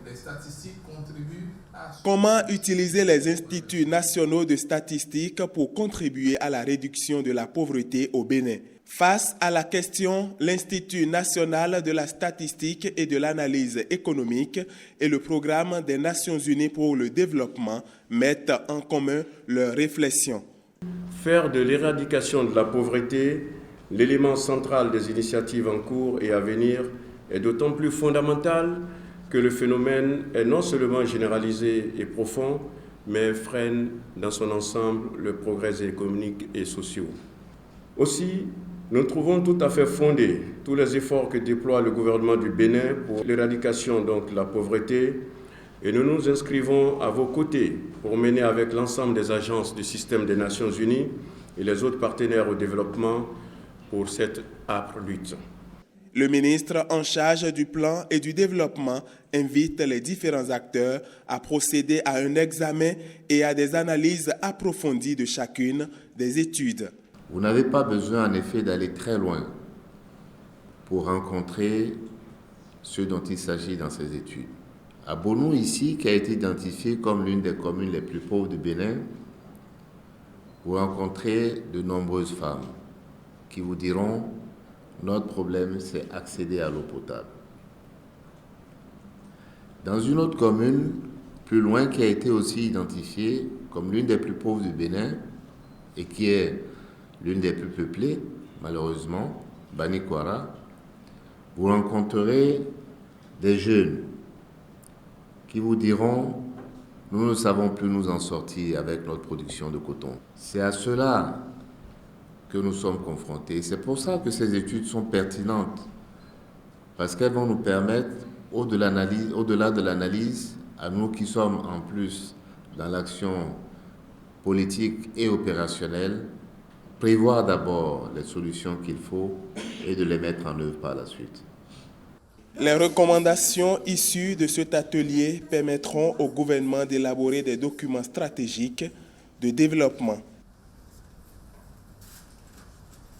les statistiques contribuent à... Comment utiliser les instituts nationaux de statistiques pour contribuer à la réduction de la pauvreté au Bénin? Face à la question, l'Institut national de la statistique et de l'analyse économique et le Programme des Nations unies pour le développement mettent en commun leurs réflexions. Faire de l'éradication de la pauvreté l'élément central des initiatives en cours et à venir est d'autant plus fondamental que le phénomène est non seulement généralisé et profond, mais freine dans son ensemble le progrès économique et social. Aussi, nous trouvons tout à fait fondés tous les efforts que déploie le gouvernement du Bénin pour l'éradication de la pauvreté et nous nous inscrivons à vos côtés pour mener avec l'ensemble des agences du système des Nations Unies et les autres partenaires au développement pour cette âpre lutte. Le ministre en charge du plan et du développement invite les différents acteurs à procéder à un examen et à des analyses approfondies de chacune des études. Vous n'avez pas besoin en effet d'aller très loin pour rencontrer ce dont il s'agit dans ces études. À Bonou, ici, qui a été identifié comme l'une des communes les plus pauvres du Bénin, vous rencontrez de nombreuses femmes qui vous diront « notre problème, c'est accéder à l'eau potable ». Dans une autre commune, plus loin, qui a été aussi identifiée comme l'une des plus pauvres du Bénin et qui est l'une des plus peuplées, malheureusement, Banikwara, vous rencontrerez des jeunes qui vous diront « nous ne savons plus nous en sortir avec notre production de coton ». C'est à cela que nous sommes confrontés. C'est pour ça que ces études sont pertinentes, parce qu'elles vont nous permettre, au-delà de l'analyse, à nous qui sommes en plus dans l'action politique et opérationnelle, prévoir d'abord les solutions qu'il faut et de les mettre en œuvre par la suite. Les recommandations issues de cet atelier permettront au gouvernement d'élaborer des documents stratégiques de développement.